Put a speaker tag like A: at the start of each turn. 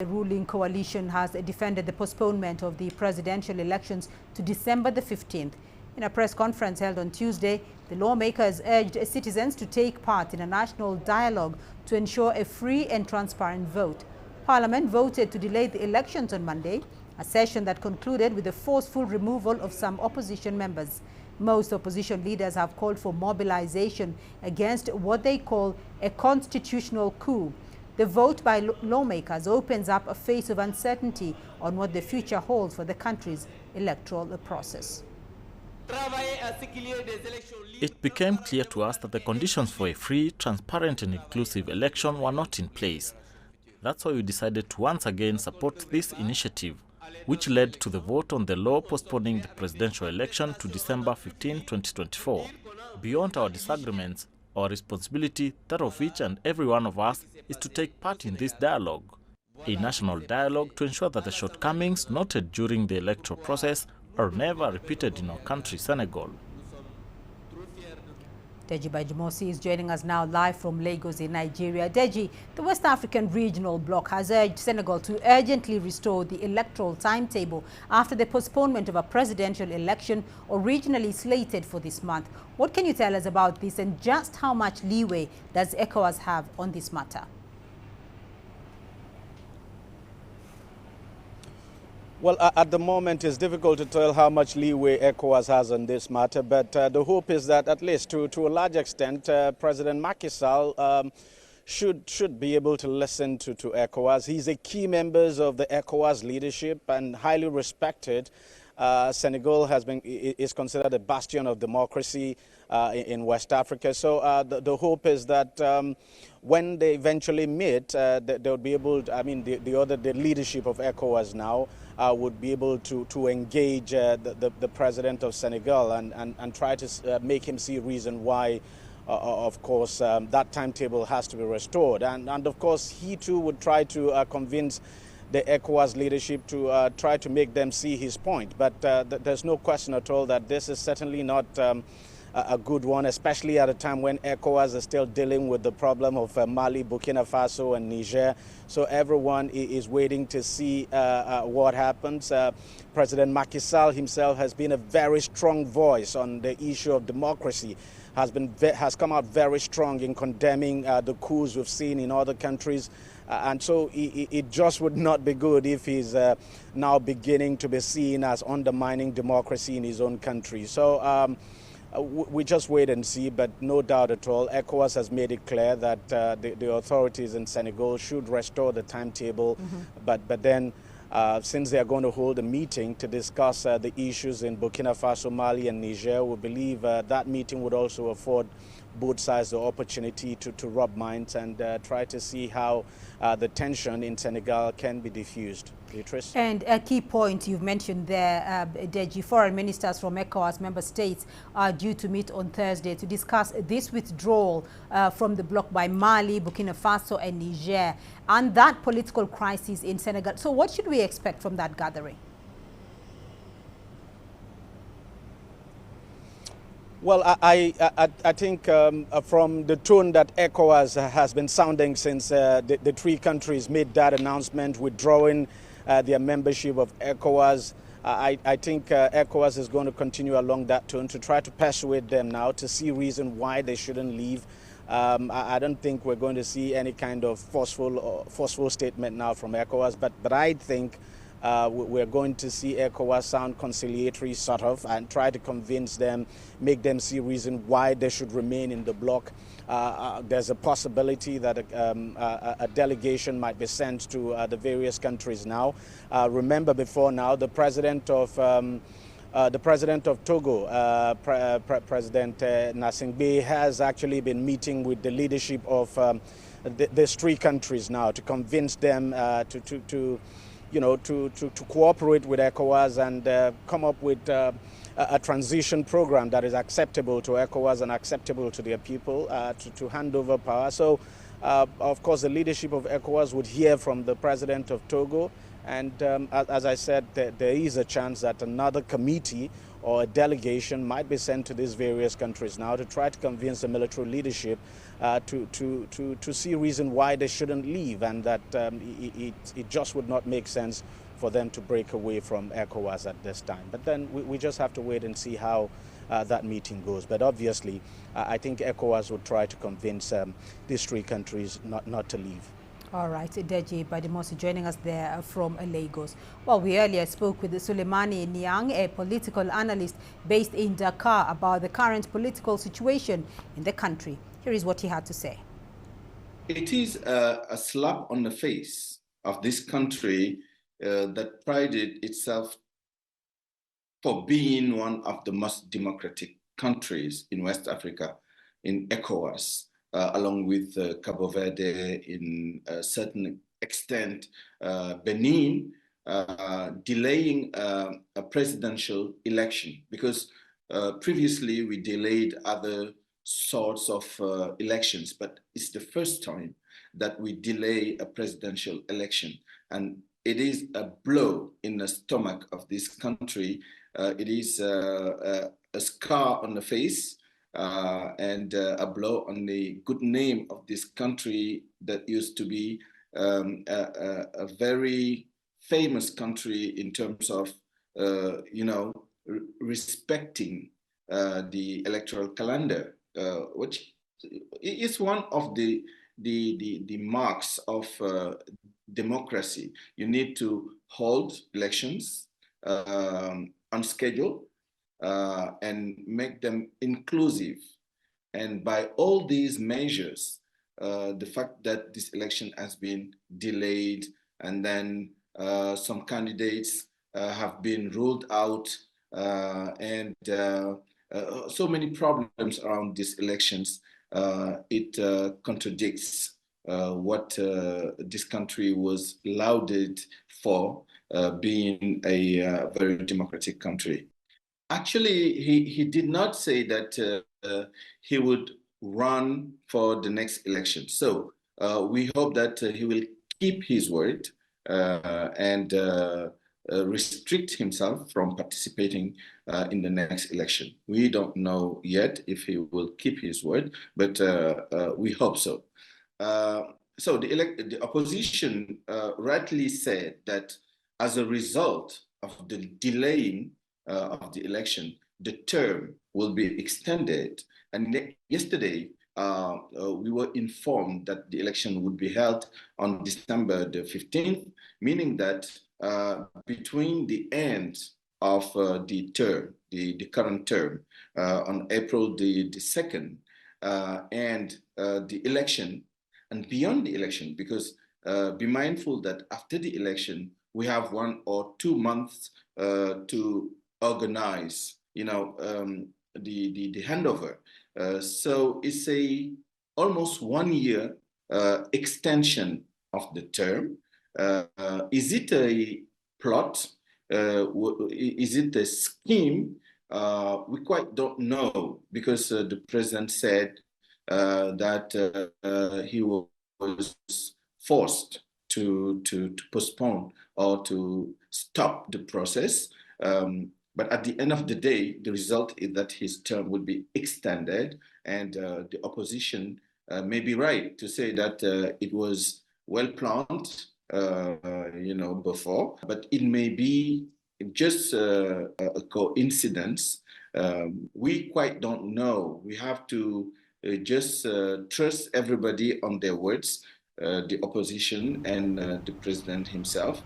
A: The ruling coalition has defended the postponement of the presidential elections to December the 15th. In a press conference held on Tuesday, the lawmakers urged citizens to take part in a national dialogue to ensure a free and transparent vote. Parliament voted to delay the elections on Monday, a session that concluded with the forceful removal of some opposition members. Most opposition leaders have called for mobilization against what they call a constitutional coup. The vote by lawmakers opens up a phase of uncertainty on what the future holds for the country's electoral process.
B: It became clear to us that the conditions for a free, transparent and inclusive election were not in place. That's why we decided to once again support this initiative, which led to the vote on the law postponing the presidential election to December 15, 2024. Beyond our disagreements, our responsibility, that of each and every one of us, is to take part in this dialogue, a national dialogue to ensure that the shortcomings noted during the electoral process are never repeated in our country, Senegal.
A: Deji Bajimosi is joining us now live from Lagos in Nigeria. Deji, the West African Regional Bloc has urged Senegal to urgently restore the electoral timetable after the postponement of a presidential election originally slated for this month. What can you tell us about this, and just how much leeway does ECOWAS have on this matter?
C: Well, at the moment, it's difficult to tell how much leeway ECOWAS has on this matter, but the hope is that at least to a large extent, President Macky Sall should be able to listen to ECOWAS. He's a key member of the ECOWAS leadership and highly respected. Senegal is considered a bastion of democracy in West Africa. So the hope is that when they eventually meet, they'll be able to, the leadership of ECOWAS now would be able to engage the president of Senegal and try to make him see reason why, of course, that timetable has to be restored. And of course, he too would try to convince the ECOWAS leadership to try to make them see his point. But there's no question at all that this is certainly not a good one, especially at a time when ECOWAS is still dealing with the problem of Mali, Burkina Faso and Niger. So everyone is waiting to see what happens. President Macky Sall himself has been a very strong voice on the issue of democracy, has come out very strong in condemning the coups we've seen in other countries. And so it just would not be good if he's now beginning to be seen as undermining democracy in his own country. So we just wait and see, but no doubt at all, ECOWAS has made it clear that the authorities in Senegal should restore the timetable. But then, since they are going to hold a meeting to discuss the issues in Burkina Faso, Mali and Niger, we believe that meeting would also afford both sides the opportunity to rub minds and try to see how the tension in Senegal can be diffused. Beatrice? And
A: a key point you've mentioned there, Deji, foreign ministers from ECOWAS member states are due to meet on Thursday to discuss this withdrawal from the bloc by Mali, Burkina Faso and Niger, and that political crisis in Senegal. So what should we expect from that gathering?
C: Well, I think from the tone that ECOWAS has been sounding since the three countries made that announcement, withdrawing their membership of ECOWAS, I think ECOWAS is going to continue along that tone to try to persuade them now to see reason why they shouldn't leave. I don't think we're going to see any kind of forceful statement now from ECOWAS, but I think we're going to see ECOWAS sound conciliatory, sort of, and try to convince them, make them see reason why they should remain in the bloc. There's a possibility that a delegation might be sent to the various countries now. Remember, before now, the president of Togo, President Nasingbe, has actually been meeting with the leadership of these three countries now to convince them to cooperate with ECOWAS and come up with a transition program that is acceptable to ECOWAS and acceptable to their people to hand over power. So, of course, the leadership of ECOWAS would hear from the president of Togo, And as I said, there is a chance that another committee or a delegation might be sent to these various countries now to try to convince the military leadership to see a reason why they shouldn't leave, and that it just would not make sense for them to break away from ECOWAS at this time. But then we just have to wait and see how that meeting goes. But obviously, I think ECOWAS would try to convince these three countries not to leave.
A: All right, Deji Badimosi joining us there from Lagos. Well, we earlier spoke with Suleimani Niang, a political analyst based in Dakar, about the current political situation in the country. Here is what he had to say.
D: It is a slap on the face of this country that prided itself for being one of the most democratic countries in West Africa, in ECOWAS, along with Cabo Verde, in a certain extent, Benin, delaying a presidential election, because previously we delayed other sorts of elections, but it's the first time that we delay a presidential election. And it is a blow in the stomach of this country. It is a scar on the face and a blow on the good name of this country that used to be a very famous country in terms of, respecting the electoral calendar, which is one of the marks of democracy. You need to hold elections on schedule and make them inclusive. And by all these measures, the fact that this election has been delayed and then some candidates have been ruled out and so many problems around these elections, it contradicts what this country was lauded for, being a very democratic country. Actually, he did not say that he would run for the next election. So we hope that he will keep his word and restrict himself from participating in the next election. We don't know yet if he will keep his word, but we hope so. So the opposition rightly said that as a result of the delaying of the election, the term will be extended. And yesterday, we were informed that the election would be held on December the 15th, meaning that between the end of the term, the current term, on April the 2nd, and the election, and beyond the election, because be mindful that after the election, we have 1 or 2 months to organize, the handover. So it's almost 1 year extension of the term. Is it a plot? Is it a scheme? We quite don't know, because the president said that he was forced to postpone or to stop the process. But at the end of the day, the result is that his term would be extended, and the opposition may be right to say that it was well planned, before, but it may be just a coincidence. We quite don't know. We have to just trust everybody on their words, the opposition and the president himself.